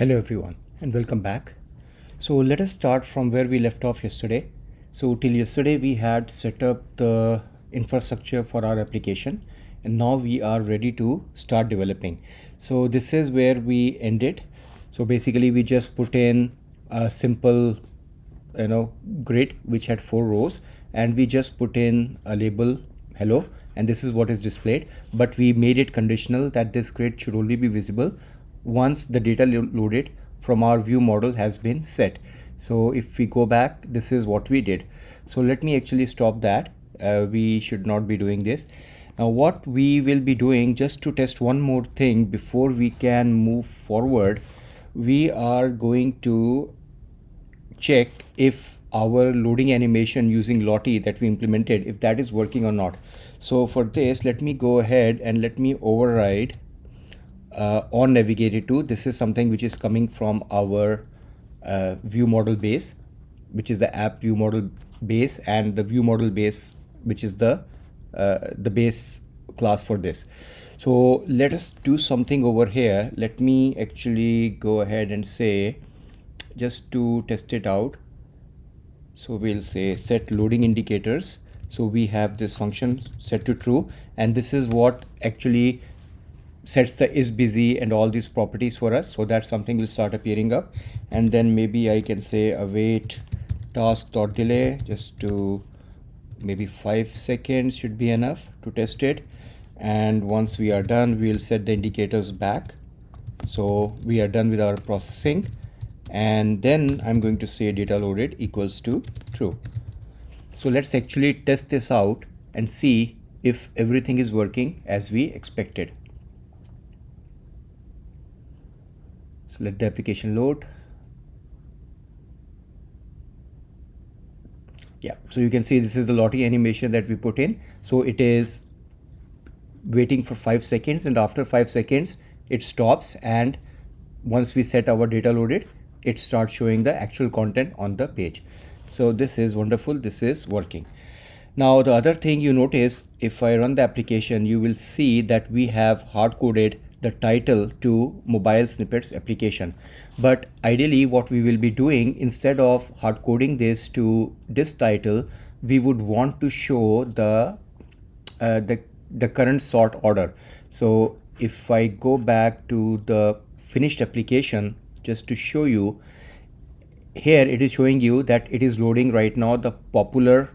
Hello everyone and welcome back. So let us start from where we left off yesterday. So till yesterday we had set up the infrastructure for our application and now we are ready to start developing. So this is where we ended. So basically we just put in a simple grid which had 4 rows and we just put in a label hello and this is what is displayed, but we made it conditional that this grid should only be visible once the data loaded from our view model has been set. So if we go back, this is what we did. So let me actually stop that. We should not be doing this. Now what we will be doing, just to test one more thing before we can move forward, we are going to check if our loading animation using Lottie that we implemented, if that is working or not. So for this, let me go ahead and let me override on navigated to. This is something which is coming from our view model base, which is the app view model base, and the view model base, which is the base class for this. So let us do something over here. Let me actually go ahead and say, just to test it out, so we'll say set loading indicators. So we have this function set to true, and this is what actually sets the is busy and all these properties for us, so that something will start appearing up. And then maybe I can say await task.delay, just to maybe 5 seconds should be enough to test it. And once we are done, we'll set the indicators back. So we are done with our processing, and then I'm going to say data loaded equals to true. So let's actually test this out and see if everything is working as we expected. So let the application load. Yeah, so you can see this is the Lottie animation that we put in. So it is waiting for 5 seconds, and after 5 seconds it stops, and once we set our data loaded, it starts showing the actual content on the page. So this is wonderful, this is working. Now the other thing you notice, if I run the application, you will see that we have hard-coded the title to mobile snippets application. But ideally what we will be doing, instead of hard coding this to this title, we would want to show the current sort order. So if I go back to the finished application, just to show you, here it is showing you that it is loading right now the popular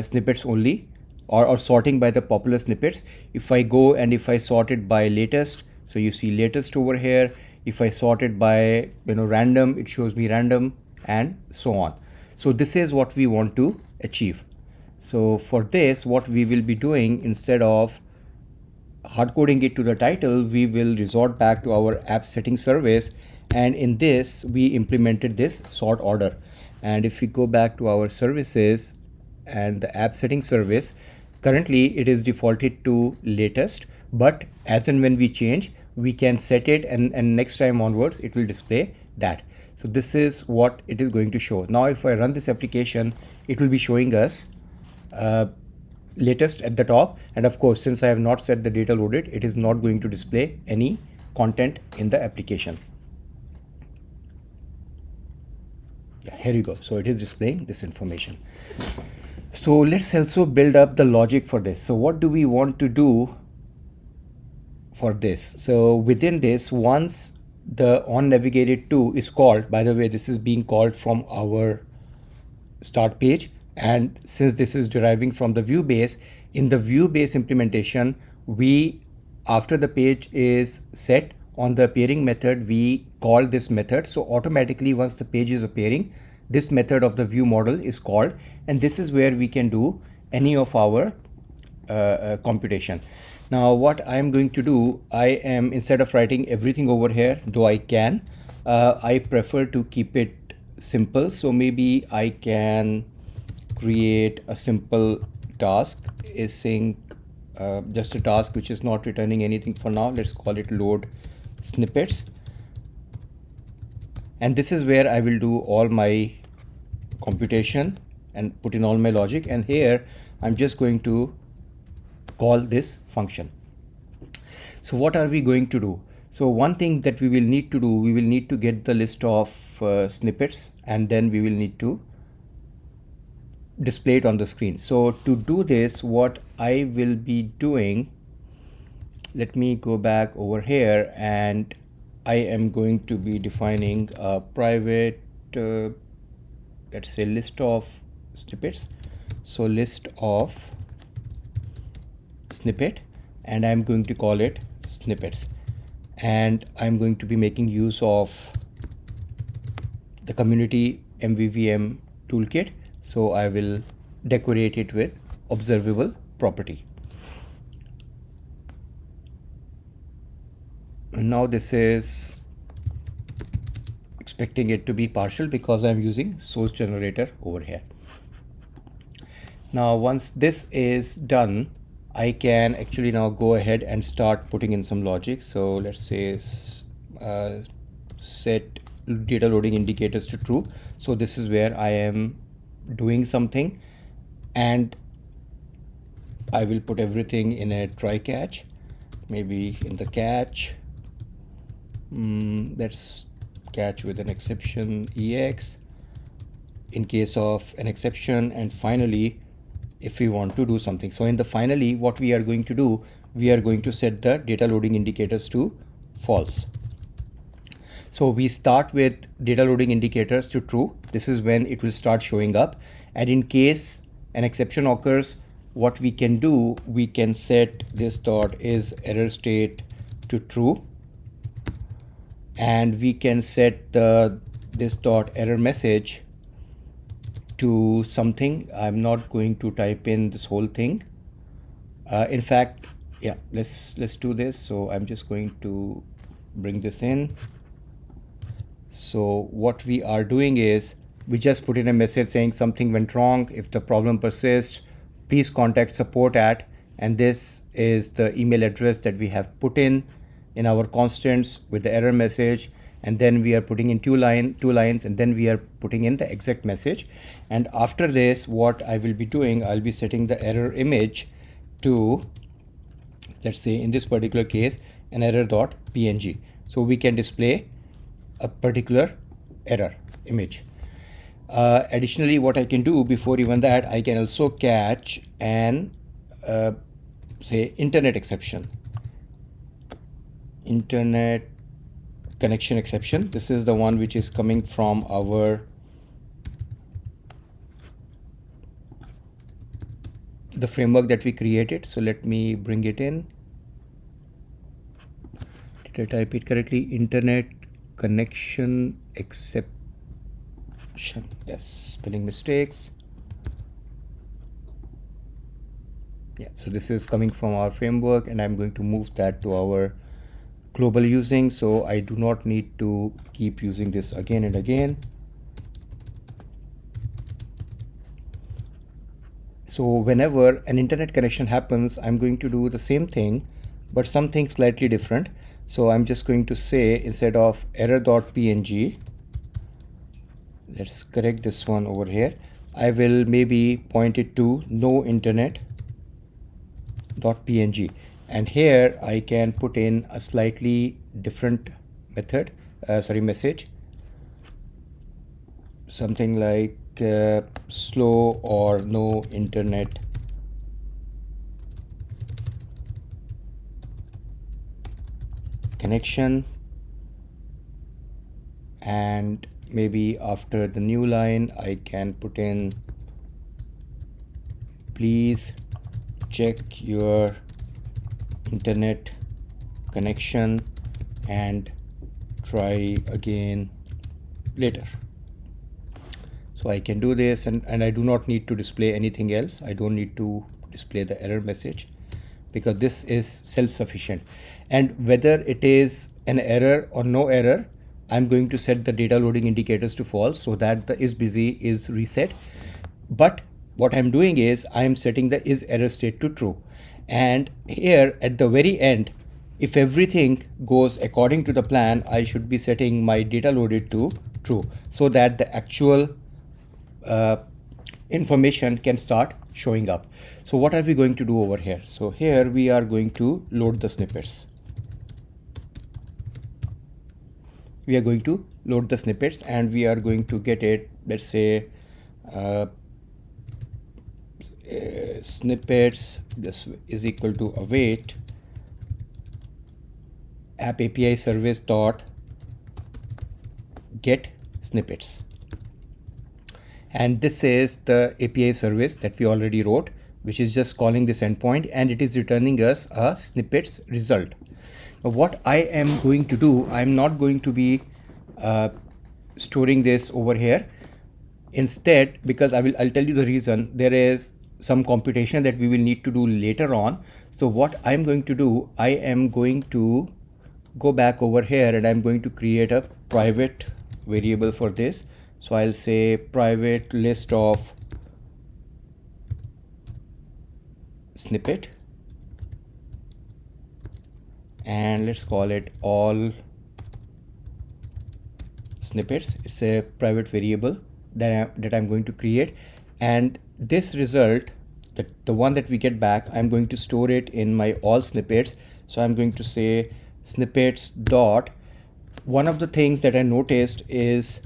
snippets only, or sorting by the popular snippets. If I go and if I sort it by latest, so you see latest over here. If I sort it by random, it shows me random, and so on. So this is what we want to achieve. So for this, what we will be doing, instead of hard coding it to the title, we will resort back to our app setting service, and in this we implemented this sort order. And if we go back to our services and the app setting service, currently it is defaulted to latest, but as and when we change, we can set it, and next time onwards it will display that. So this is what it is going to show. Now if I run this application, it will be showing us latest at the top, and of course, since I have not set the data loaded, it is not going to display any content in the application. Yeah, here you go. So it is displaying this information. So let's also build up the logic for this. So what do we want to do for this? So within this, once the on navigated to is called, by the way, this is being called from our start page, and since this is deriving from the view base, in the view base implementation, we, after the page is set on the appearing method, we call this method. So automatically once the page is appearing, this method of the view model is called, and this is where we can do any of our computation. Now what I am going to do, I am, instead of writing everything over here, though I can, I prefer to keep it simple. So maybe I can create a simple task, async, just a task which is not returning anything for now. Let's call it load snippets, and this is where I will do all my computation and put in all my logic, and here I'm just going to call this function. So what are we going to do? So one thing that we will need to do, we will need to get the list of snippets, and then we will need to display it on the screen. So to do this, what I will be doing, let me go back over here, and I am going to be defining a private, let's say, list of snippets. So list of snippet, and I'm going to call it snippets, and I'm going to be making use of the community MVVM toolkit. So I will decorate it with observable property. And now this is expecting it to be partial because I'm using source generator over here. Now once this is done, I can actually now go ahead and start putting in some logic. So let's say set data loading indicators to true. So this is where I am doing something, and I will put everything in a try catch, maybe in the catch. Let's catch with an exception EX in case of an exception, and finally if we want to do something. So in the finally, what we are going to do, we are going to set the data loading indicators to false. So we start with data loading indicators to true. This is when it will start showing up, and in case an exception occurs, what we can do, we can set this dot is error state to true, and we can set this dot error message to something. I'm not going to type in this whole thing. In fact, yeah, let's do this. So I'm just going to bring this in. So what we are doing is we just put in a message saying something went wrong. If the problem persists, please contact support at, and this is the email address that we have put in our constants with the error message, and then we are putting in two lines, and then we are putting in the exact message. And after this, what I will be doing, I'll be setting the error image to, let's say in this particular case, an error.png, so we can display a particular error image. Additionally, what I can do before even that, I can also catch an say internet exception, internet connection exception. This is the one which is coming from the framework that we created. So let me bring it in. Did I type it correctly? Internet connection exception. Yes, spelling mistakes. Yeah, so this is coming from our framework, and I'm going to move that to our global using, so I do not need to keep using this again and again. So whenever an internet connection happens, I'm going to do the same thing, but something slightly different. So I'm just going to say, instead of error.png, let's correct this one over here, I will maybe point it to no internet.png, and here I can put in a slightly different message, something like slow or no internet connection, and maybe after the new line I can put in please check your internet connection and try again later. So I can do this, and I do not need to display anything else. I don't need to display the error message because this is self-sufficient. And whether it is an error or no error, I'm going to set the data loading indicators to false so that the is busy is reset. But what I'm doing is I'm setting the is error state to true. And here at the very end, if everything goes according to the plan, I should be setting my data loaded to true so that the actual information can start showing up. So what are we going to do over here? So here we are going to load the snippets. we are going to load the snippets, and we are going to get it, let's say snippets, this is equal to await app API service dot get snippets. And this is the API service that we already wrote, which is just calling this endpoint, and it is returning us a snippets result. Now what I am going to do, I'm not going to be storing this over here. Instead, because I'll tell you the reason, there is some computation that we will need to do later on. So what I'm going to do, I am going to go back over here and I'm going to create a private variable for this. So I'll say private list of snippet, and let's call it all snippets. It's a private variable that I'm going to create, and this result, the one that we get back, I'm going to store it in my all snippets. So I'm going to say snippets dot. One of the things that I noticed is,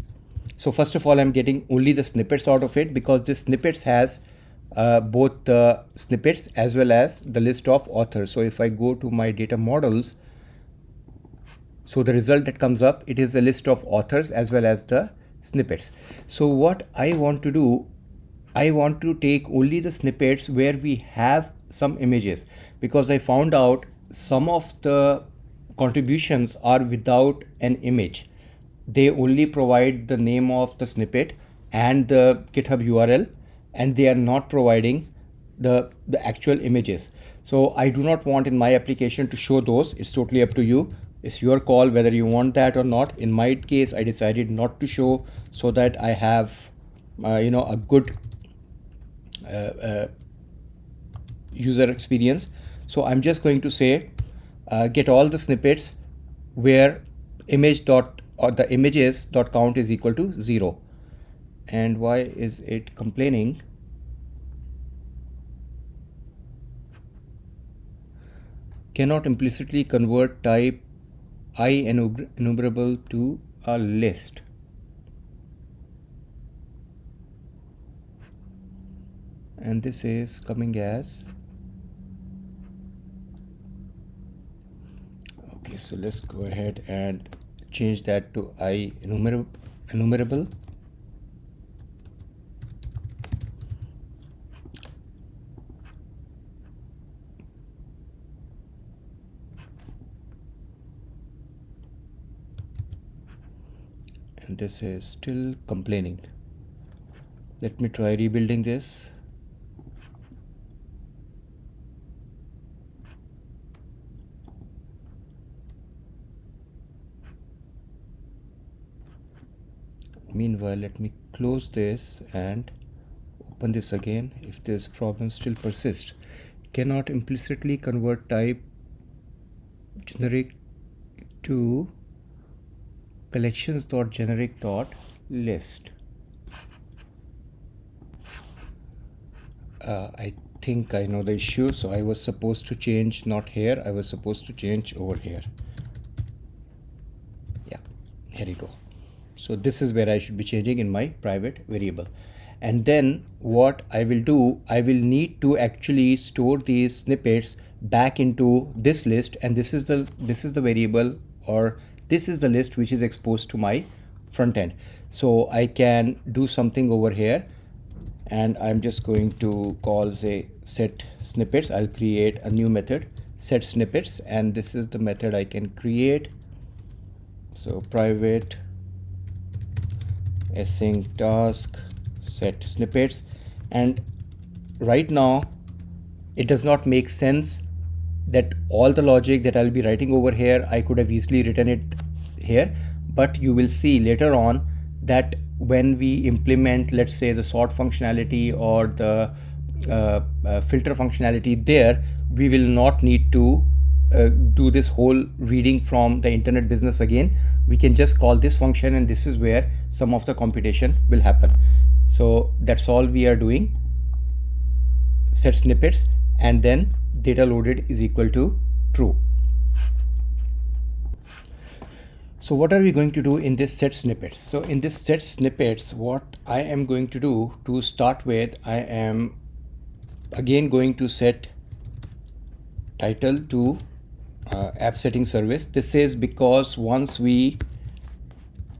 so first of all, I'm getting only the snippets out of it, because this snippets has both the snippets as well as the list of authors. So if I go to my data models, so the result that comes up, it is a list of authors as well as the snippets. So what I want to do, I want to take only the snippets where we have some images, because I found out some of the contributions are without an image. They only provide the name of the snippet and the GitHub URL, and they are not providing the actual images. So I do not want in my application to show those. It's totally up to you. It's your call whether you want that or not. In my case, I decided not to show, so that I have a good user experience. So I'm just going to say get all the snippets where image dot or the images dot count is equal to 0. And why is it complaining? Cannot implicitly convert type I enumerable to a list. And this is coming as, okay, so let's go ahead and change that to I enumerable. And this is still complaining. Let me try rebuilding this. Meanwhile, let me close this and open this again. If this problem still persists, cannot implicitly convert type generic to collections.generic.list. I think I know the issue. So I was supposed to change not here, I was supposed to change over here. Yeah, here you go. So this is where I should be changing in my private variable. And then what I will do, I will need to actually store these snippets back into this list, and this is the variable, or this is the list which is exposed to my front end. So I can do something over here, and I'm just going to call, say, set snippets. I'll create a new method, set snippets, and this is the method I can create. So private async task set snippets. And right now it does not make sense that all the logic that I'll be writing over here, I could have easily written it here, but you will see later on that when we implement, let's say, the sort functionality or the filter functionality there, we will not need to do this whole reading from the internet business again. We can just call this function, and this is where some of the computation will happen. So that's all we are doing. Set snippets, and then data loaded is equal to true. So what are we going to do in this set snippets? So in this set snippets, what I am going to do to start with, I am again going to set title to app setting service. This is because once we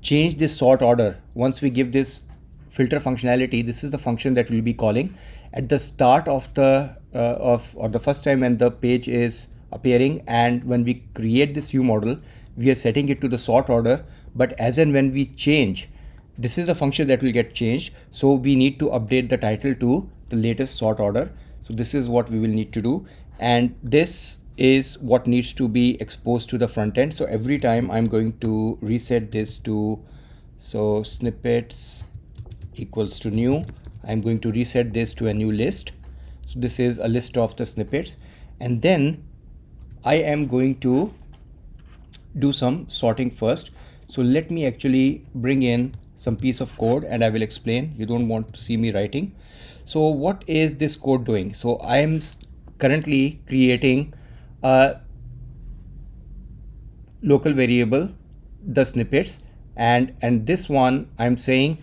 change this sort order, once we give this filter functionality, this is the function that we'll be calling at the start of the or the first time when the page is appearing, and when we create this view model, we are setting it to the sort order. But as and when we change, this is the function that will get changed, so we need to update the title to the latest sort order. So this is what we will need to do, and this is what needs to be exposed to the front end. So every time I'm going to reset this to, so snippets equals to new, I'm going to reset this to a new list. So this is a list of the snippets, and then I am going to do some sorting first. So let me actually bring in some piece of code and I will explain. You don't want to see me writing. So what is this code doing? So I am currently creating a local variable, the snippets, and this one I'm saying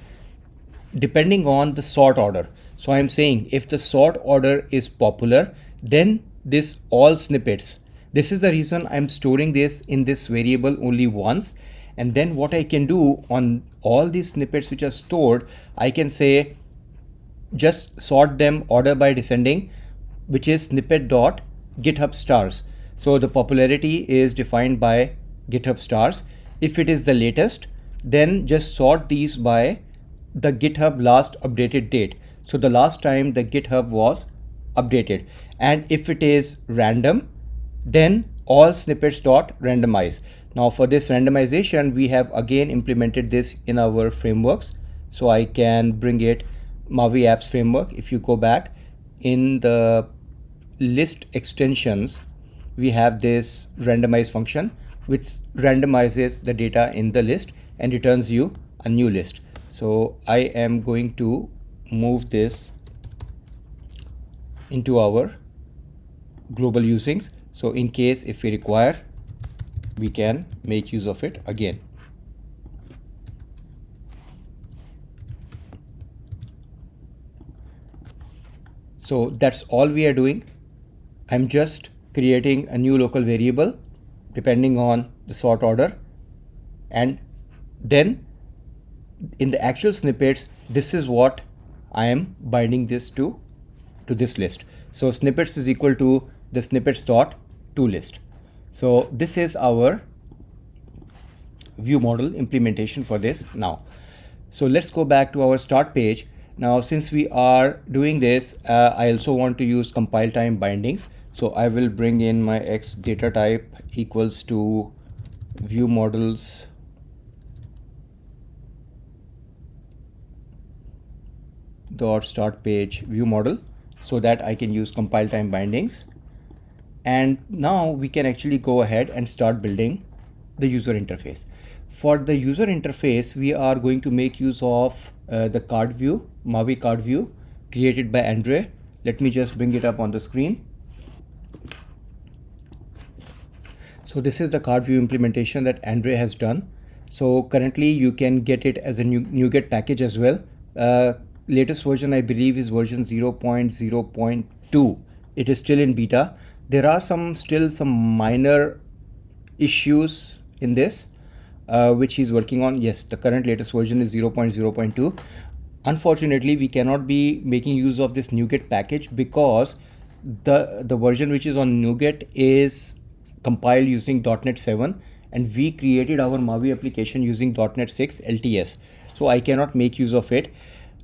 depending on the sort order. So I'm saying if the sort order is popular, then this all snippets. This is the reason I'm storing this in this variable only once. And then what I can do on all these snippets which are stored, I can say just sort them order by descending, which is snippet.github stars. So the popularity is defined by GitHub stars. If it is the latest, then just sort these by the GitHub last updated date. So the last time the GitHub was updated. And if it is random, then all snippets.randomize. Now for this randomization, we have again implemented this in our frameworks. So I can bring it Maui apps framework. If you go back in the list extensions, we have this randomize function which randomizes the data in the list and returns you a new list. So I am going to move this into our global usings. So in case if we require, we can make use of it again. So that's all we are doing. I'm just creating a new local variable depending on the sort order, and then in the actual snippets, this is what I am binding this to this list. So snippets is equal to the snippets.toList. So this is our view model implementation for this now. So let's go back to our start page. Now, since we are doing this, I also want to use compile time bindings. So I will bring in my X data type equals to view models dot start page view model, so that I can use compile time bindings. And now we can actually go ahead and start building the user interface. For the user interface, we are going to make use of the card view, Maui card view created by Andre. Let me just bring it up on the screen. So this is the card view implementation that Andre has done. So currently you can get it as a NuGet package as well. Latest version I believe is version 0.0.2. It is still in beta. There are still some minor issues in this which he's working on. Yes, the current latest version is 0.0.2. Unfortunately, we cannot be making use of this NuGet package because the version which is on NuGet is compiled using .NET 7, and we created our Maui application using .NET 6 LTS. So I cannot make use of it.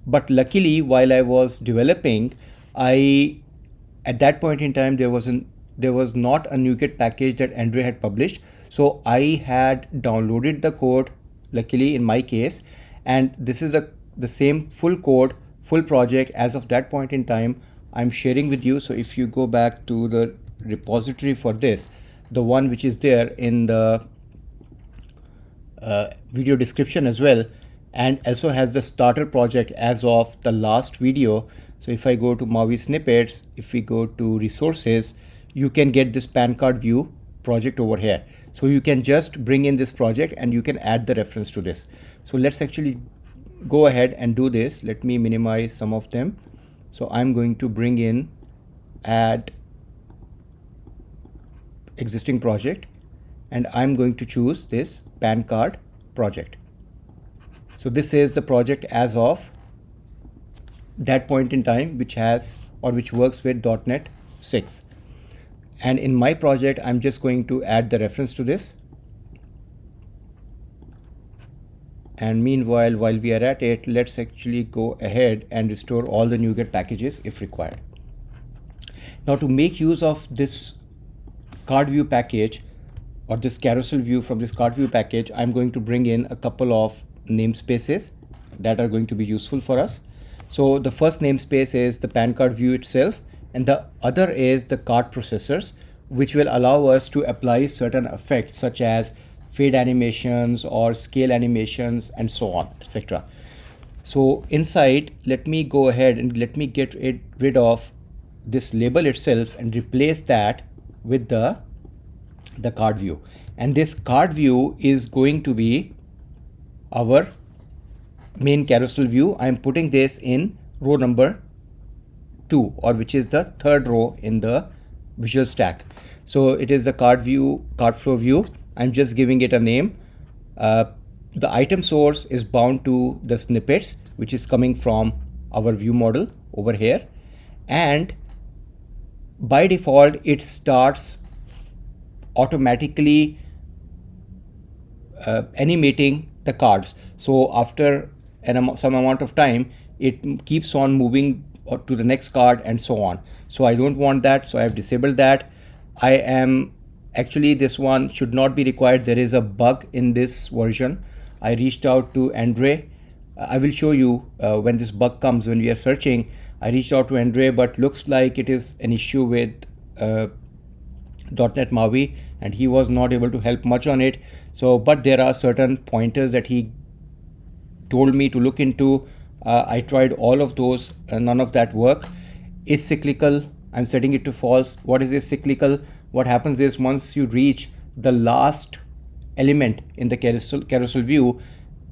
But luckily, while I was developing, at that point in time, there was not a NuGet package that Andre had published. So I had downloaded the code, luckily in my case, and this is the same full code, full project as of that point in time I'm sharing with you. So if you go back to the repository for this, the one which is there in the video description as well, and also has the starter project as of the last video. So if I go to Maui snippets, if we go to resources, you can get this pan card view project over here. So you can just bring in this project and you can add the reference to this. So let's actually go ahead and do this. Let me minimize some of them. So I'm going to bring in add existing project, and I'm going to choose this PAN card project. So this is the project as of that point in time, which has or which works with .NET 6. And in my project, I'm just going to add the reference to this. And meanwhile, while we are at it, let's actually go ahead and restore all the NuGet packages if required. Now, to make use of this card view package or this carousel view from this card view package, I'm going to bring in a couple of namespaces that are going to be useful for us. So the first namespace is the PAN card view itself, and the other is the card processors, which will allow us to apply certain effects such as fade animations or scale animations and so on, etc. So inside, let me go ahead and let me get rid of this label itself and replace that with the card view. And this card view is going to be our main carousel view. I'm putting this in row number 2, or which is the third row in the visual stack. So it is the card flow view. I'm just giving it a name. The item source is bound to the snippets, which is coming from our view model over here. And by default, it starts automatically animating the cards. So after some amount of time, it keeps on moving to the next card and so on. So I don't want that, so I have disabled that. I am actually, this one should not be required. There is a bug in this version. I reached out to Andre. I will show you when this bug comes, when we are searching. I reached out to Andre, but looks like it is an issue with .NET MAUI, and he was not able to help much on it. So, but there are certain pointers that he told me to look into. I tried all of those, none of that work. Is cyclical, I'm setting it to false. What is this cyclical? What happens is once you reach the last element in the carousel view,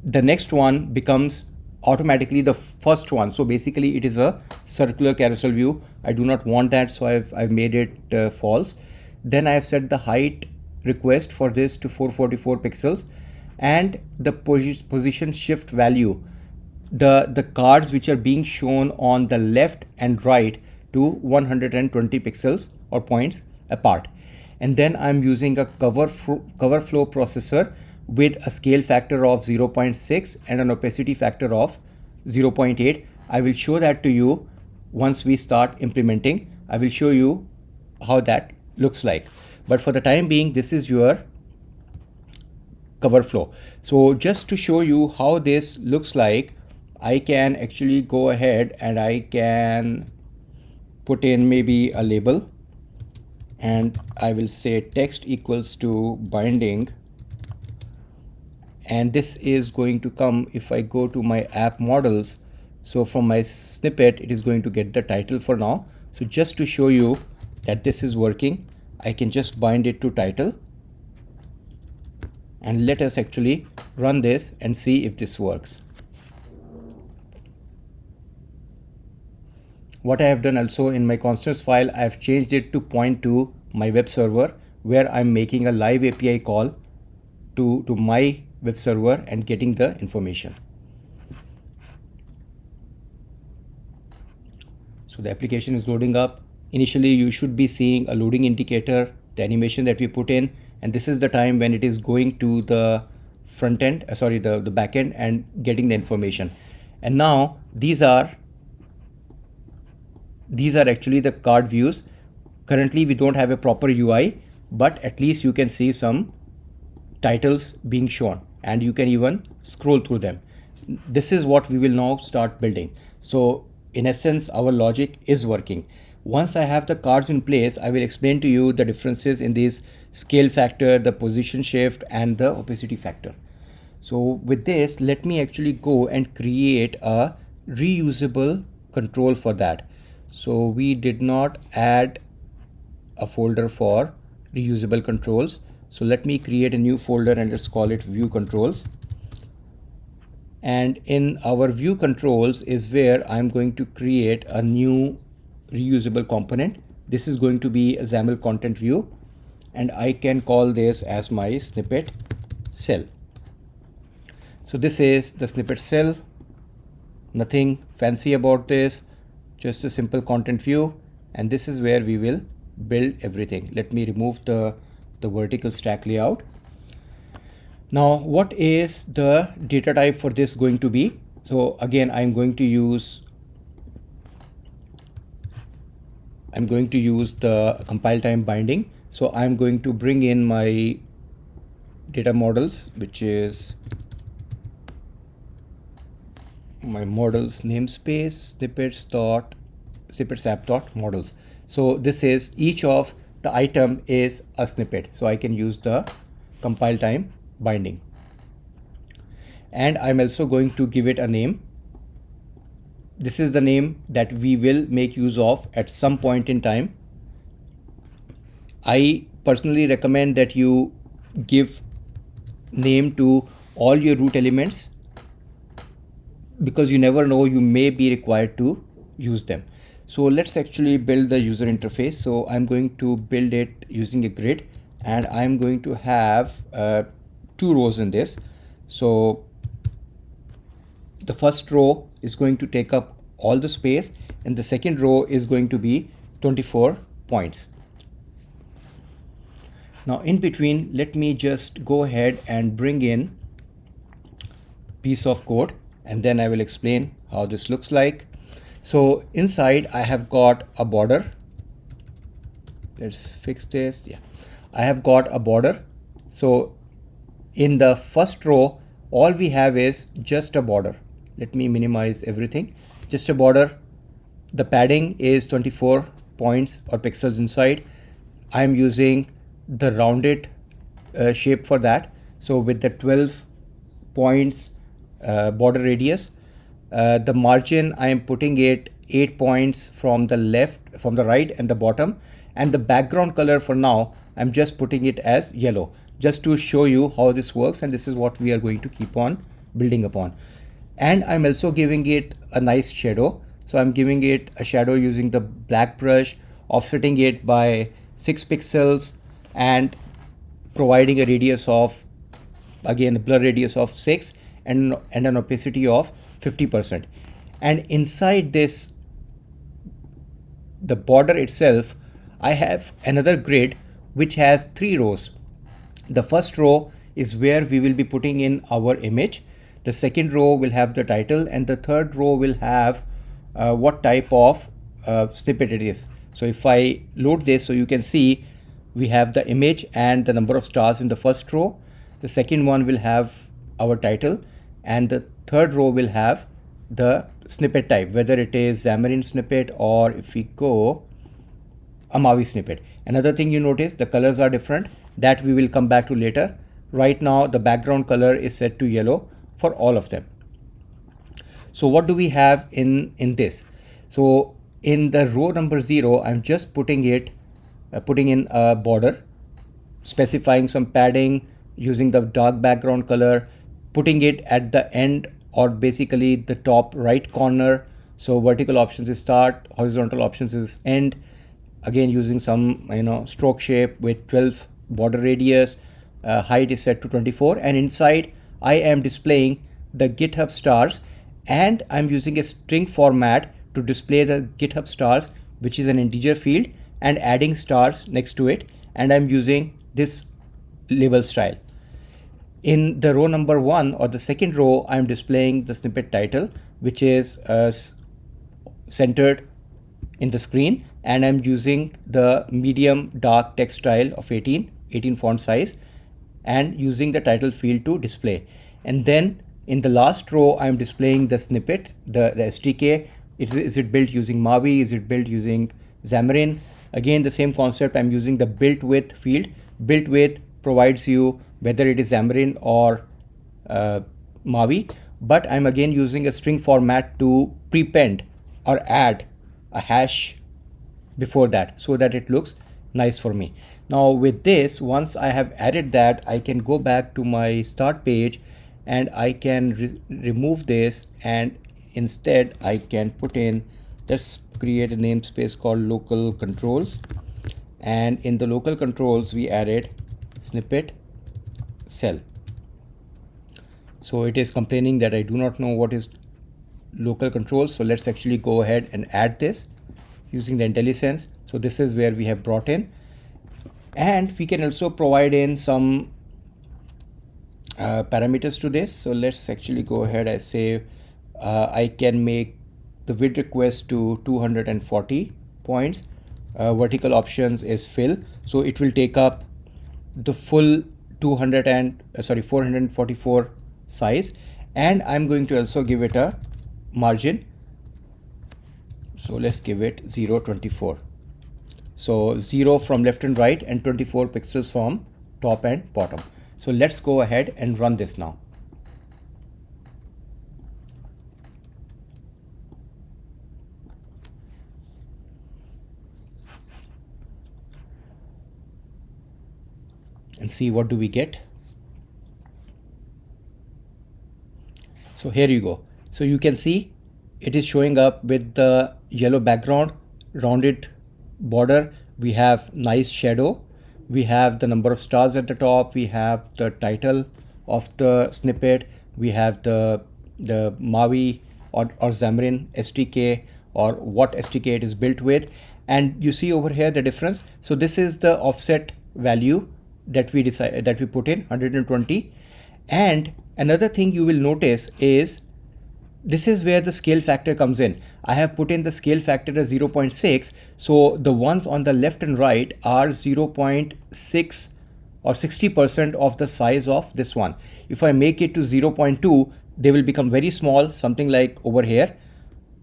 the next one becomes automatically the first one. So basically it is a circular carousel view. I do not want that, so I've made it false. Then I have set the height request for this to 444 pixels, and the position shift value, the cards which are being shown on the left and right, to 120 pixels or points apart. And then I'm using a cover flow processor with a scale factor of 0.6 and an opacity factor of 0.8. I will show that to you once we start implementing. I will show you how that looks like. But for the time being, this is your cover flow. So just to show you how this looks like, I can actually go ahead and I can put in maybe a label, and I will say text equals to binding, and this is going to come if I go to my app models. So from my snippet, it is going to get the title for now. So just to show you that this is working, I can just bind it to title, and let us actually run this and see if this works. What I have done also in my constants file, I have changed it to point to my web server, where I'm making a live API call to my web server and getting the information. So the application is loading up. Initially, you should be seeing a loading indicator, the animation that we put in, and this is the time when it is going to the front end, the back end, and getting the information. And now these are actually the card views. Currently we don't have a proper UI, but at least you can see some titles being shown, and you can even scroll through them. This is what we will now start building. So in essence, our logic is working. Once I have the cards in place, I will explain to you the differences in this scale factor, the position shift, and the opacity factor. So with this, let me actually go and create a reusable control for that. So we did not add a folder for reusable controls. So let me create a new folder and let's call it view controls. And in our view controls is where I'm going to create a new reusable component. This is going to be a XAML content view, and I can call this as my snippet cell. So this is the snippet cell. Nothing fancy about this, just a simple content view, and this is where we will build everything. Let me remove the vertical stack layout. Now, what is the data type for this going to be? So again, I'm going to use the compile time binding. So I'm going to bring in my data models, which is my models namespace Snippets App models. So this is each of the item is a snippet. So I can use the compile time binding. And I'm also going to give it a name. This is the name that we will make use of at some point in time. I personally recommend that you give name to all your root elements, because you never know, you may be required to use them. So let's actually build the user interface. So I'm going to build it using a grid, and I'm going to have 2 rows in this. So the first row is going to take up all the space, and the second row is going to be 24 points. Now in between, let me just go ahead and bring in piece of code, and then I will explain how this looks like. So inside I have got a border. Let's fix this. Yeah, I have got a border. So in the first row, all we have is just a border. Let me minimize everything. Just a border. The padding is 24 points or pixels inside. I'm using the rounded shape for that. So with the 12 points border radius, the margin I am putting it 8 points from the left, from the right and the bottom, and the background color for now I'm just putting it as yellow, just to show you how this works, and this is what we are going to keep on building upon. And I'm also giving it a nice shadow. So I'm giving it a shadow using the black brush, offsetting it by 6 pixels and providing a radius of, again, a blur radius of 6 and an opacity of 50%. And inside this, the border itself, I have another grid which has 3 rows. The first row is where we will be putting in our image. The second row will have the title, and the third row will have what type of snippet it is. So if I load this, so you can see we have the image and the number of stars in the first row. The second one will have our title, and the third row will have the snippet type, whether it is Xamarin snippet or if we go a Maui snippet. Another thing you notice, the colors are different. That we will come back to later. Right now the background color is set to yellow for all of them. So what do we have in this? So in the row number 0, I'm just putting in a border, specifying some padding using the dark background color, putting it at the end, or basically the top right corner. So vertical options is start, horizontal options is end. Again, using some stroke shape with 12 border radius, height is set to 24, and inside I am displaying the GitHub stars, and I'm using a string format to display the GitHub stars, which is an integer field, and adding stars next to it, and I'm using this label style. In the row number 1, or the second row, I'm displaying the snippet title, which is centered in the screen, and I'm using the medium dark text style of 18 font size, and using the title field to display. And then in the last row, I'm displaying the snippet, the SDK. Is it built using Maui? Is it built using Xamarin? Again, the same concept. I'm using the built with field. Built with provides you whether it is Xamarin or Maui, but I'm again using a string format to prepend or add a hash before that, so that it looks nice for me. Now with this, once I have added that, I can go back to my start page and I can remove this, and instead I can put in, let's create a namespace called local controls, and in the local controls we added snippet cell. So it is complaining that I do not know what is local controls. So let's actually go ahead and add this using the IntelliSense. So this is where we have brought in, and we can also provide in some parameters to this. So let's actually go ahead. I say I can make the width request to 240 points. Vertical options is fill, so it will take up the full 444 size, and I'm going to also give it a margin. So let's give it 0.24. So 0 from left and right and 24 pixels from top and bottom. So let's go ahead and run this now. And see what do we get. So here you go. So you can see it is showing up with the yellow background, rounded border. We have nice shadow. We have the number of stars at the top. We have the title of the snippet. We have the MAUI or Xamarin SDK, or what SDK it is built with. And you see over here the difference. So this is the offset value that we put in 120. And another thing you will notice is this is where the scale factor comes in. I have put in the scale factor as 0.6. So the ones on the left and right are 0.6 or 60% of the size of this one. If I make it to 0.2, they will become very small, something like over here.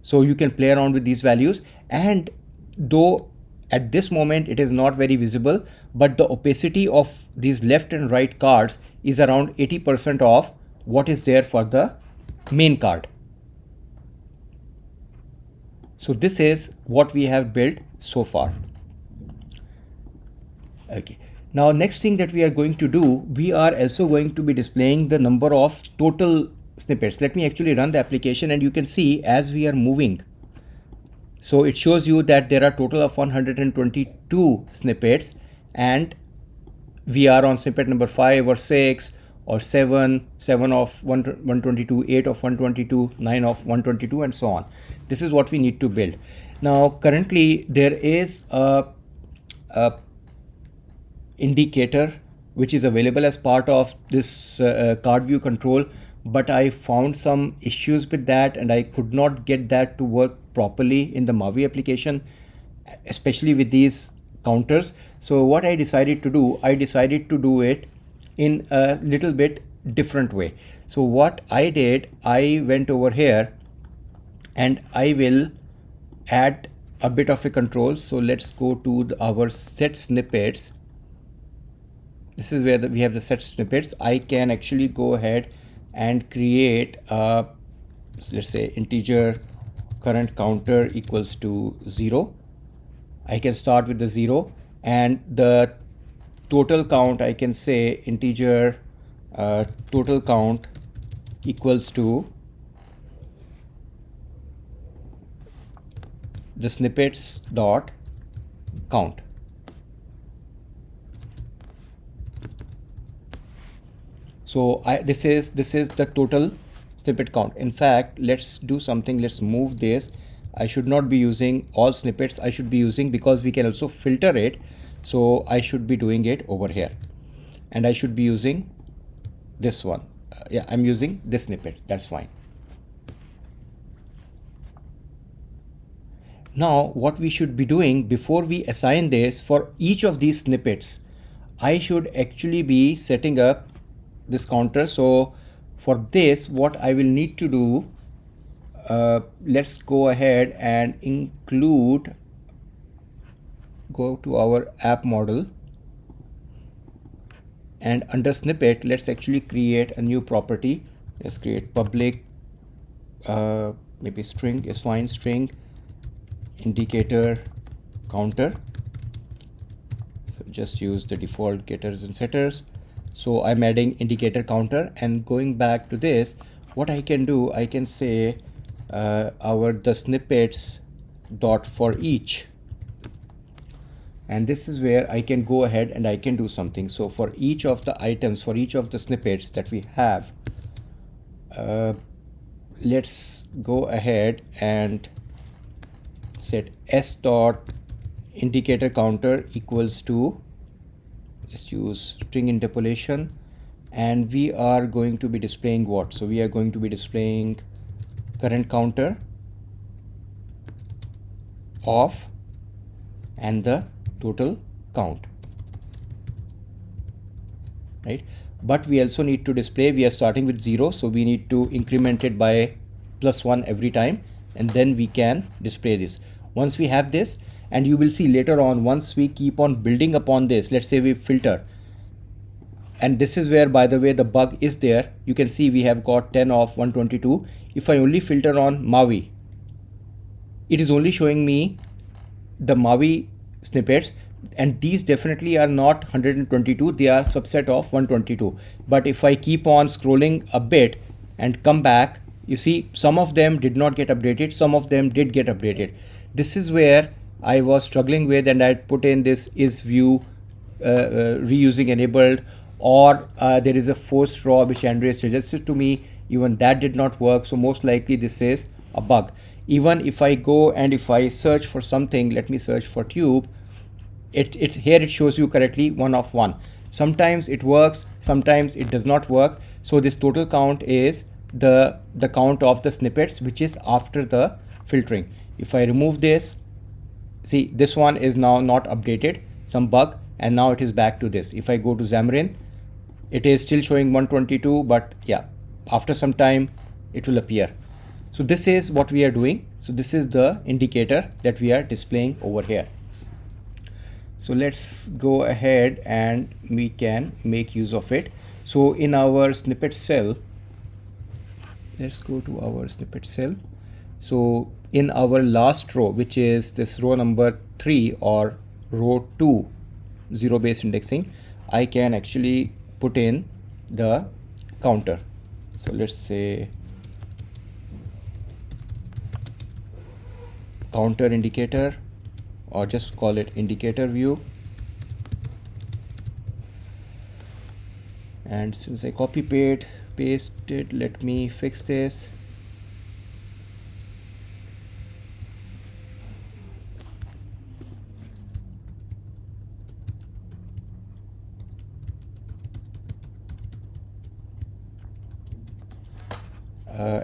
So you can play around with these values. And though at this moment it is not very visible, but the opacity of these left and right cards is around 80% of what is there for the main card. So this is what we have built so far. Okay. Now next thing that we are going to do, we are also going to be displaying the number of total snippets. Let me actually run the application, and you can see as we are moving. So it shows you that there are total of 122 snippets, and we are on snippet number 5 or 6 or 7 of 122, 8 of 122, 9 of 122, and so on. This is what we need to build. Now currently there is a indicator which is available as part of this card view control, but I found some issues with that and I could not get that to work properly in the MAUI application, especially with these counters. So what I decided to do, it in a little bit different way. So what I did, I went over here and I will add a bit of a control. So let's go to our set snippets. This is where we have the set snippets. I can actually go ahead and create a, let's say, integer current counter equals to 0. I can start with the 0, and the total count, I can say integer total count equals to the snippets dot count. So this is the total snippet count. In fact, let's do something. Let's move this. I should not be using all snippets. I should be using, because we can also filter it. So I should be doing it over here, and I should be using this one. Yeah, I'm using this snippet. That's fine. Now what we should be doing before we assign this, for each of these snippets, I should actually be setting up this counter. So for this, what I will need to do, let's go ahead and go to our app model, and under snippet, let's actually create a new property. Let's create public, maybe string is fine, string indicator counter. So just use the default getters and setters. So I'm adding indicator counter, and going back to this, what I can do, I can say the snippets dot for each, and this is where I can go ahead and I can do something. So for each of the items, for each of the snippets that we have, let's go ahead and set s dot indicator counter equals to, let's use string interpolation, and we are going to be displaying what? So we are going to be displaying current counter, off, and the total count, right? But we also need to display, we are starting with 0, so we need to increment it by +1 every time, and then we can display this. Once we have this, and you will see later on, once we keep on building upon this, let's say we filter, and this is where, by the way, the bug is there. You can see we have got 10 of 122. If I only filter on MAUI, it is only showing me the MAUI snippets, and these definitely are not 122, they are subset of 122. But if I keep on scrolling a bit and come back, you see some of them did not get updated, some of them did get updated. This is where I was struggling with, and I put in this is view reusing enabled, or there is a forced raw which Andreas suggested to me. Even that did not work, so most likely this is a bug. Even if I go and if I search for something, let me search for tube, here it shows you correctly 1 of 1. Sometimes it works, sometimes it does not work. So this total count is the count of the snippets which is after the filtering. If I remove this, see this one is now not updated, some bug, and now it is back to this. If I go to Xamarin, it is still showing 122, but yeah, after some time it will appear. So this is what we are doing. So this is the indicator that we are displaying over here. So let's go ahead and we can make use of it. So in our snippet cell, let's go to our snippet cell. So in our last row, which is this row number 3 or row 2, zero based indexing, I can actually put in the counter. So let's say counter indicator, or just call it indicator view. And since I copy pasted, let me fix this.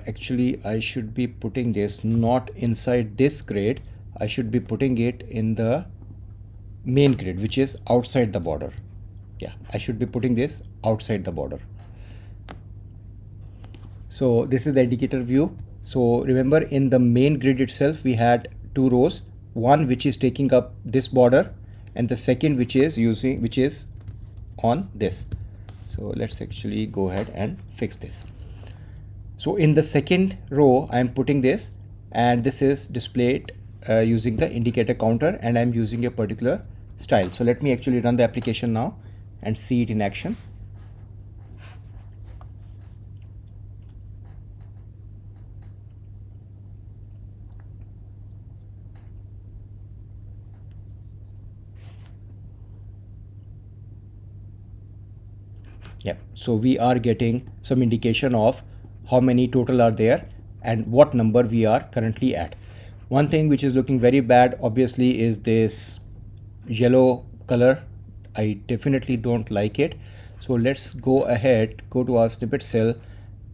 Actually, I should be putting this not inside this grid. I should be putting it in the main grid, which is outside the border. Yeah, I should be putting this outside the border. So this is the indicator view. So remember, in the main grid itself, we had 2 rows, one which is taking up this border, and the second which is on this. So let's actually go ahead and fix this. So in the second row, I am putting this, and this is displayed using the indicator counter, and I'm using a particular style. So let me actually run the application now and see it in action. Yeah, so we are getting some indication of how many total are there and what number we are currently at. One thing which is looking very bad obviously is this yellow color. I definitely don't like it. So let's go ahead, go to our snippet cell,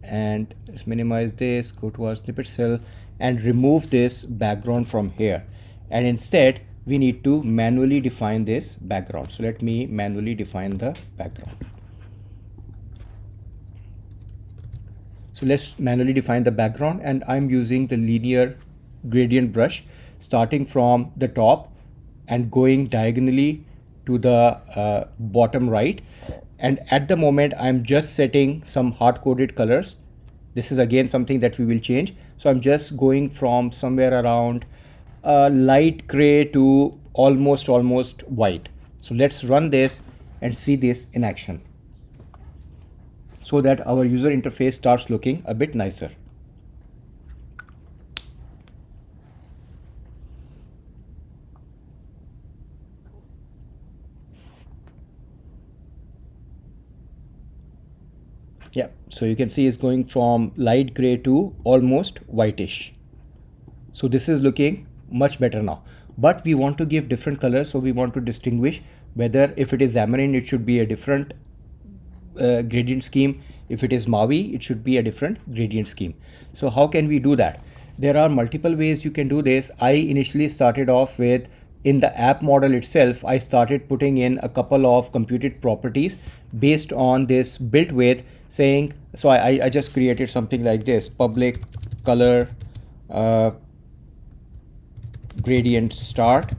and let's minimize this, go to our snippet cell and remove this background from here. And instead we need to manually define this background. So let me manually define the background. So let's manually define the background, and I'm using the linear gradient brush starting from the top and going diagonally to the bottom right. And at the moment I'm just setting some hard-coded colors. This is again something that we will change. So I'm just going from somewhere around light gray to almost white. So let's run this and see this in action so that our user interface starts looking a bit nicer. Yeah, so you can see it's going from light gray to almost whitish. So this is looking much better now, but we want to give different colors. So we want to distinguish whether if it is Xamarin, it should be a different gradient scheme. If it is Maui, it should be a different gradient scheme. So how can we do that? There are multiple ways you can do this. I initially started off with, in the app model itself, I started putting in a couple of computed properties based on this built with, saying, so I just created something like this: public color gradient start,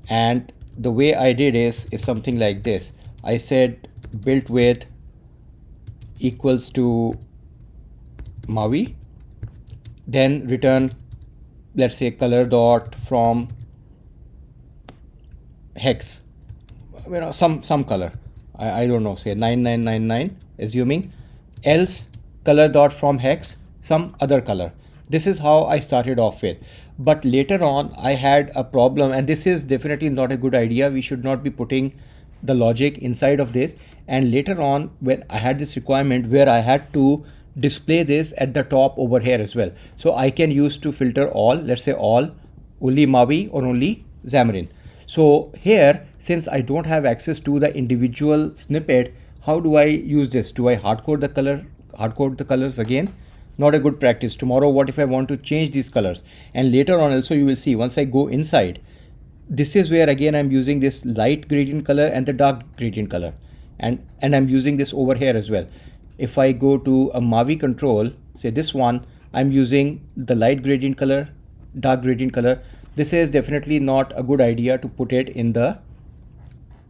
and the way I did is something like this. I said built with equals to Maui, then return, let's say, color dot from hex, some color, I don't know, say 9999, assuming, else color dot from hex some other color. This is how I started off with. But later on I had a problem, and this is definitely not a good idea. We should not be putting the logic inside of this. And later on, when I had this requirement where I had to display this at the top over here as well, so I can use to filter all, let's say all, only Maui or only Xamarin. So here, since I don't have access to the individual snippet, how do I use this? Do I hardcode the colors again? Not a good practice. Tomorrow, what if I want to change these colors? And later on also, you will see once I go inside, this is where again I'm using this light gradient color and the dark gradient color, and I'm using this over here as well. If I go to a Maui control, say this one, I'm using the light gradient color, dark gradient color. This is definitely not a good idea to put it in the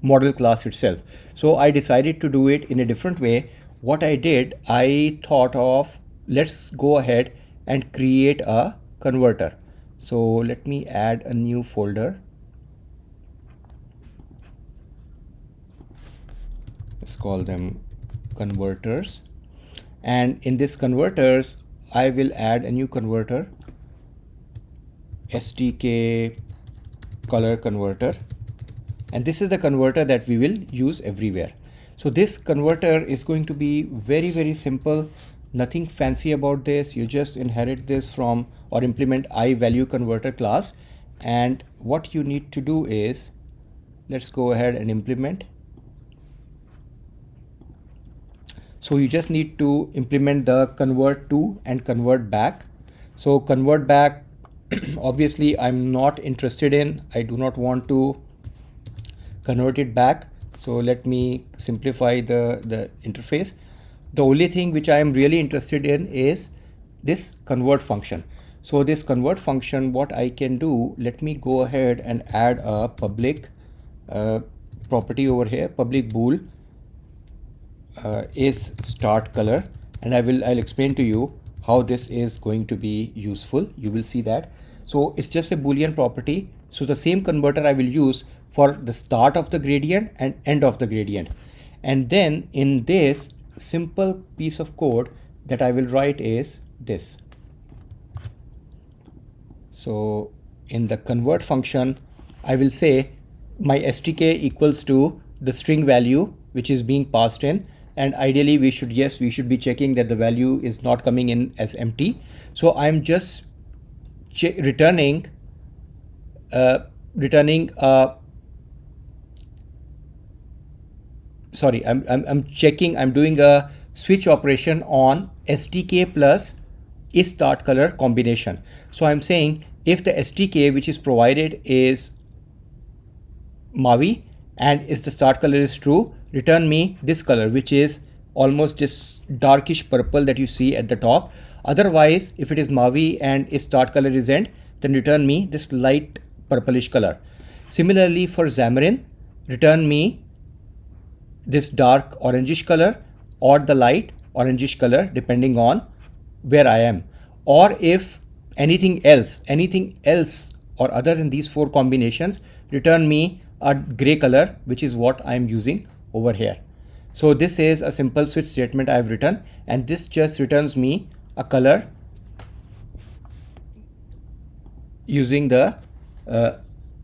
model class itself. So I decided to do it in a different way. What I did, I thought of, let's go ahead and create a converter. So let me add a new folder. Let's call them converters. And in this converters, I will add a new converter, STK color converter. And this is the converter that we will use everywhere. So this converter is going to be very, very simple. Nothing fancy about this. You just inherit this from or implement iValueConverter class. And what you need to do is, let's go ahead and implement. So you just need to implement the convert to and convert back. So convert back, obviously I'm not interested in, I do not want to convert it back. So let me simplify the interface. The only thing which I am really interested in is this convert function. So this convert function, what I can do, let me go ahead and add a public property over here, public bool is start color, and I'll explain to you how this is going to be useful. You will see that. So it's just a Boolean property. So the same converter I will use for the start of the gradient and end of the gradient. And then in this simple piece of code that I will write is this. So in the convert function, I will say my STK equals to the string value which is being passed in, and ideally we should be checking that the value is not coming in as empty. So I'm just returning sorry, I'm checking, I'm doing a switch operation on STK plus is start color combination. So I'm saying if the STK which is provided is Maui and if the start color is true, return me this color, which is almost this darkish purple that you see at the top. Otherwise, if it is Maui and its start color is end, then return me this light purplish color. Similarly for Xamarin, return me this dark orangish color or the light orangish color depending on where I am. Or if anything else or other than these four combinations, return me a gray color, which is what I'm using over here. So this is a simple switch statement I've written, and this just returns me a color using the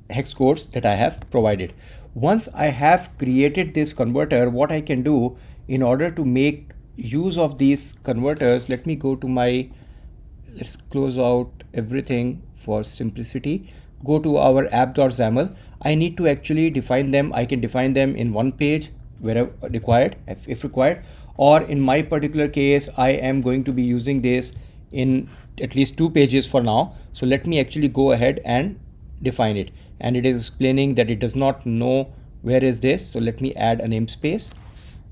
hex codes that I have provided. Once I have created this converter, what I can do in order to make use of these converters, let me go to my, let's close out everything for simplicity. Go to our app.xaml. I need to actually define them. I can define them in one page wherever required, if required, or in my particular case, I am going to be using this in at least 2 pages for now. So let me actually go ahead and define it. And it is explaining that it does not know where is this. So let me add a namespace.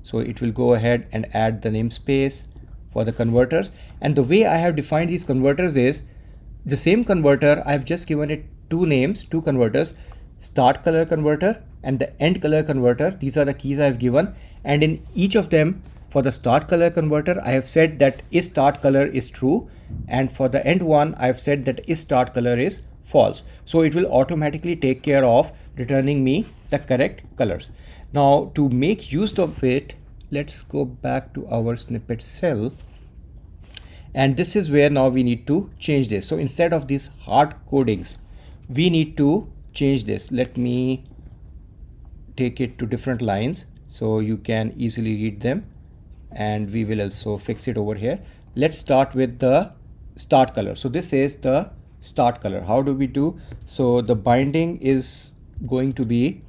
So it will go ahead and add the namespace for the converters. And the way I have defined these converters is the same converter. I've just given it two names, two converters, start color converter and the end color converter. These are the keys I've given. And in each of them, for the start color converter, I have said that is start color is true. And for the end one, I've said that is start color is false. So it will automatically take care of returning me the correct colors. Now to make use of it, let's go back to our snippet cell. And this is where now we need to change this. So instead of these hard codings, we need to change this. Let me take it to different lines so you can easily read them. And we will also fix it over here. Let's start with the start color. So this is the start color. How do we do? So the binding is going to be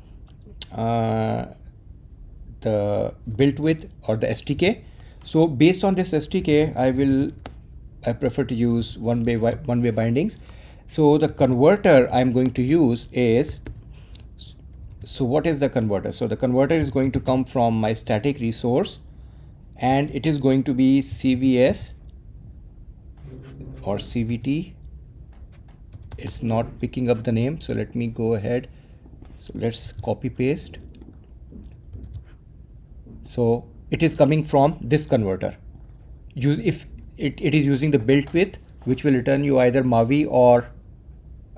the built with or the SDK. So based on this SDK, I prefer to use one-way bindings. So the converter I'm going to use is, so what is the converter? So the converter is going to come from my static resource, and it is going to be CVS or CVT. It's not picking up the name, so let me go ahead. So let's copy paste. So it is coming from this converter. If it is using the built with, which will return you either MAUI or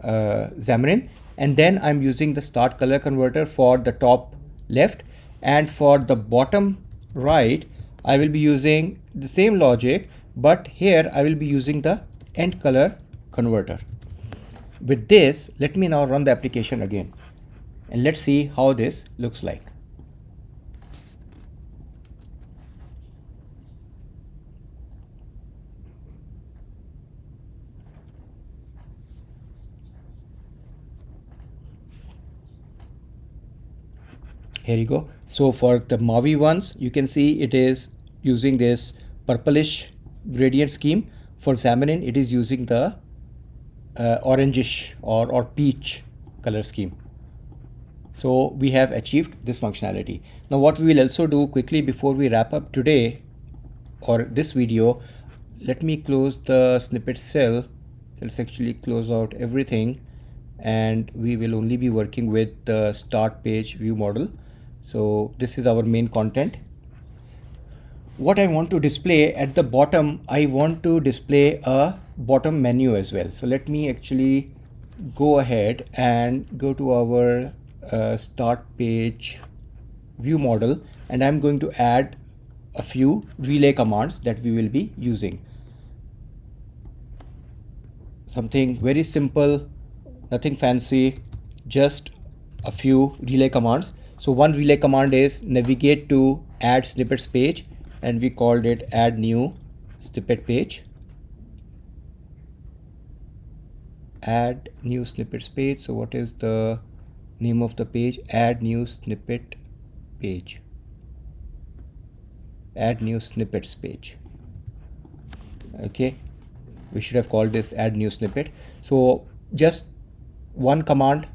Xamarin. And then I'm using the start color converter for the top left, and for the bottom right, I will be using the same logic, but here I will be using the end color converter. With this, let me now run the application again, and let's see how this looks like. Here you go. So for the MAUI ones, you can see it is using this purplish gradient scheme. For Xamarin, it is using the orangish or peach color scheme. So we have achieved this functionality. Now what we will also do quickly before we wrap up today or this video, let me close the snippet cell. Let's actually close out everything, and we will only be working with the start page view model. So this is our main content. What I want to display at the bottom, I want to display a bottom menu as well. So let me actually go ahead and go to our start page view model, and I'm going to add a few relay commands that we will be using. Something very simple, nothing fancy, just a few relay commands. So one relay command is navigate to add snippets page, and we called it add new snippet page. Add new snippets page. So what is the name of the page? Add new snippet page. Add new snippets page. Okay, we should have called this add new snippet. So just one command,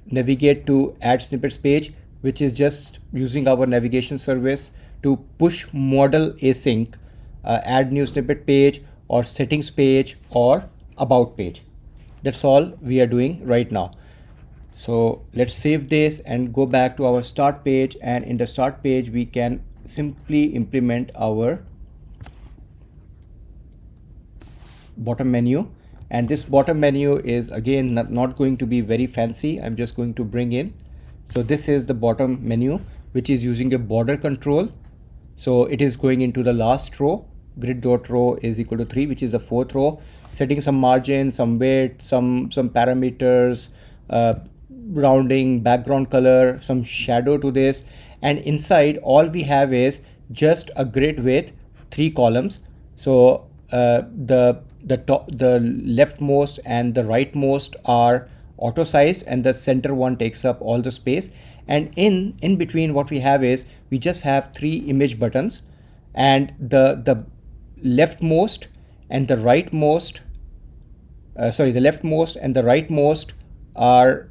navigate to add snippets page, which is just using our navigation service to push model async, add new snippet page or settings page or about page. That's all we are doing right now. So let's save this and go back to our start page, and in the start page we can simply implement our bottom menu. And this bottom menu is again not going to be very fancy. I'm just going to bring in So this is the bottom menu, which is using a border control. So it is going into the last row. Grid.row is equal to 3, which is the fourth row, setting some margin, some width, some parameters, rounding, background color, some shadow to this. And inside, all we have is just a grid with 3 columns. So the leftmost and the rightmost are auto sized, and the center one takes up all the space. And in between, what we have is we just have 3 image buttons, and the leftmost and the rightmost the leftmost and the rightmost are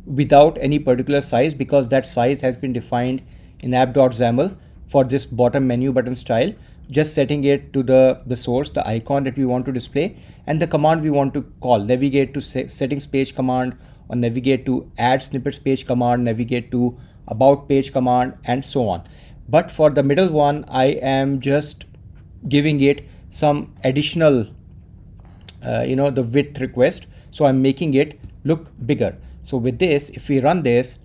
without any particular size, because that size has been defined in app.xaml for this bottom menu button style, just setting it to the source, the icon that we want to display, and the command we want to call, navigate to settings page command, or navigate to add snippets page command, navigate to about page command, and so on. But for the middle one, I am just giving it some additional the width request. So I'm making it look bigger. So with this, if we run this,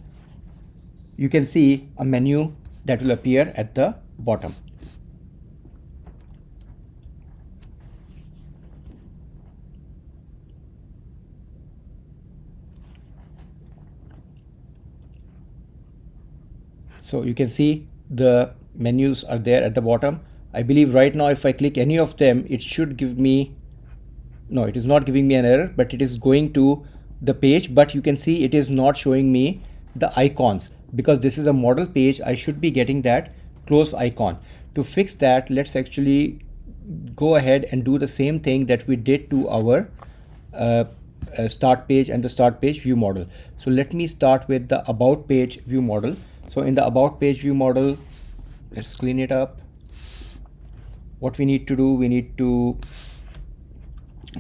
you can see a menu that will appear at the bottom. So you can see the menus are there at the bottom. I believe right now if I click any of them, it should give me, no, it is not giving me an error, but it is going to the page. But you can see it is not showing me the icons, because this is a model page. I should be getting that close icon. To fix that, let's actually go ahead and do the same thing that we did to our start page and the start page view model. So let me start with the about page view model. So in the about page view model, let's clean it up. What we need to do, we need to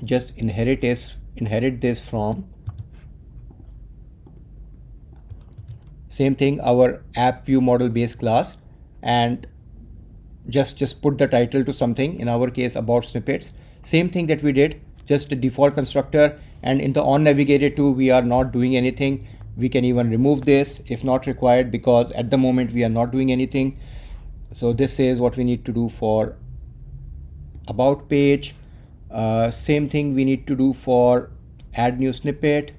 just inherit this from same thing, our app view model base class, and just put the title to something, in our case about snippets. Same thing that we did, just a default constructor. And in the on navigated to, we are not doing anything. We can even remove this if not required, because at the moment we are not doing anything. So this is what we need to do for about page. Same thing we need to do for add new snippet.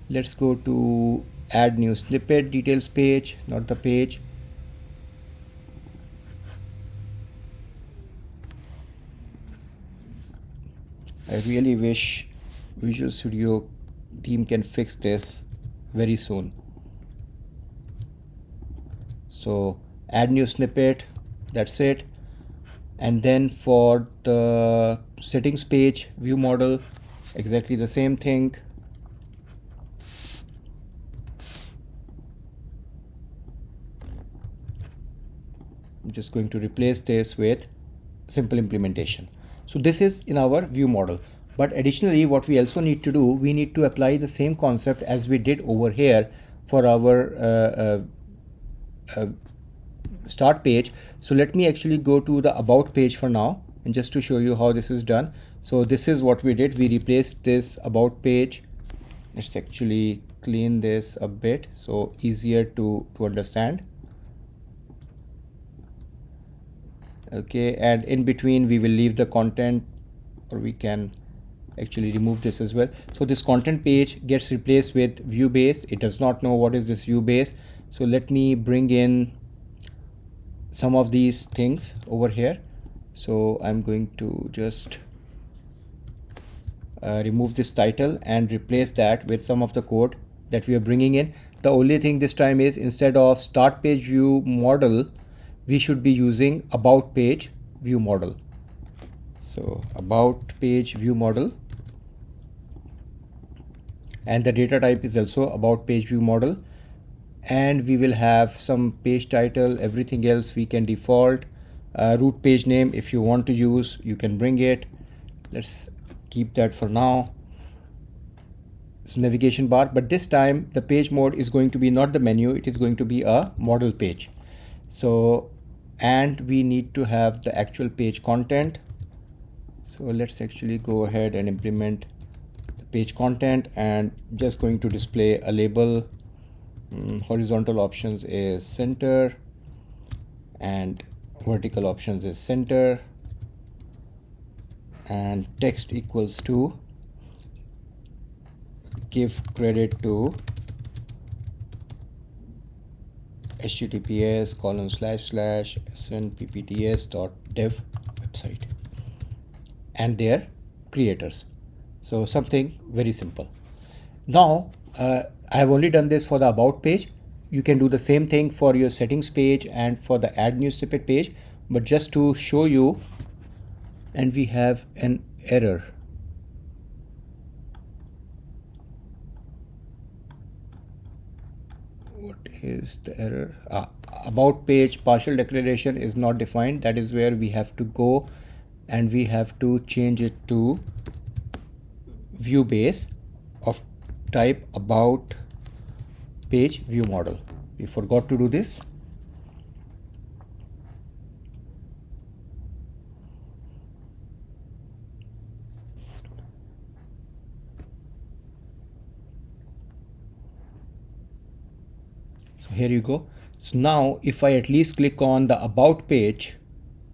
Let's go to add new snippet details page, not the page. I really wish Visual Studio team can fix this very soon. So add new snippet, that's it. And then for the settings page view model, exactly the same thing. I'm just going to replace this with simple implementation. So this is in our view model. But additionally, what we also need to do, we need to apply the same concept as we did over here for our start page. So let me actually go to the about page for now, and just to show you how this is done. So this is what we did. We replaced this about page. Let's actually clean this a bit so easier to understand. Okay, and in between we will leave the content, or we can actually remove this as well. So this content page gets replaced with view base. It does not know what is this view base. So let me bring in some of these things over here. So I'm going to just remove this title and replace that with some of the code that we are bringing in. The only thing this time is, instead of start page view model, we should be using about page view model. So about page view model, and the data type is also about page view model. And we will have some page title, everything else we can default. Root page name, if you want to use, you can bring it. Let's keep that for now. So navigation bar, but this time the page mode is going to be not the menu, it is going to be a model page. So, and we need to have the actual page content. So let's actually go ahead and implement the page content and just going to display a label. Horizontal options is center and vertical options is center, and text equals to give credit to https://snppts.dev website and their creators. So something very simple. Now I have only done this for the about page. You can do the same thing for your settings page and for the add new snippet page, but just to show you, and we have an error. What is the error? About page partial declaration is not defined. That is where we have to go and we have to change it to view base of type about page view model. We forgot to do this. So here you go. So now if I at least click on the about page,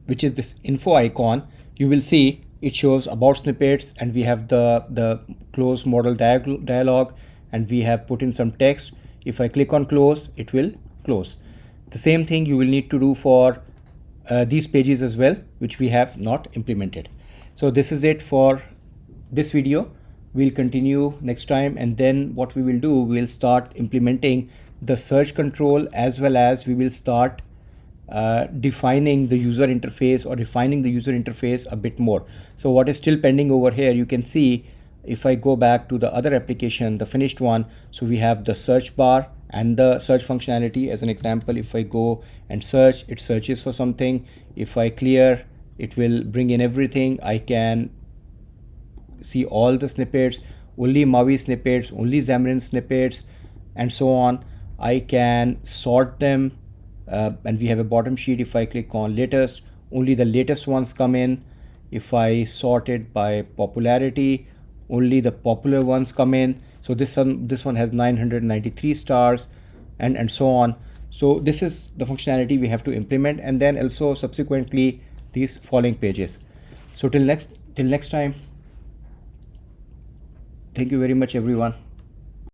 which is this info icon, you will see it shows about snippets, and we have the close model dialog, and we have put in some text. If I click on close, it will close. The same thing you will need to do for these pages as well, which we have not implemented. So this is it for this video. We'll continue next time, and then what we will do, we'll start implementing the search control, as well as we will start defining the user interface or refining the user interface a bit more. So what is still pending over here, you can see if I go back to the other application, the finished one, so we have the search bar and the search functionality. As an example, if I go and search, it searches for something. If I clear, it will bring in everything. I can see all the snippets, only Maui snippets, only Xamarin snippets, and so on. I can sort them, and we have a bottom sheet. If I click on latest, only the latest ones come in. If I sort it by popularity, only the popular ones come in. So this one has 993 stars, and so on. So this is the functionality we have to implement, and then also subsequently these following pages. So till next time, thank you very much everyone.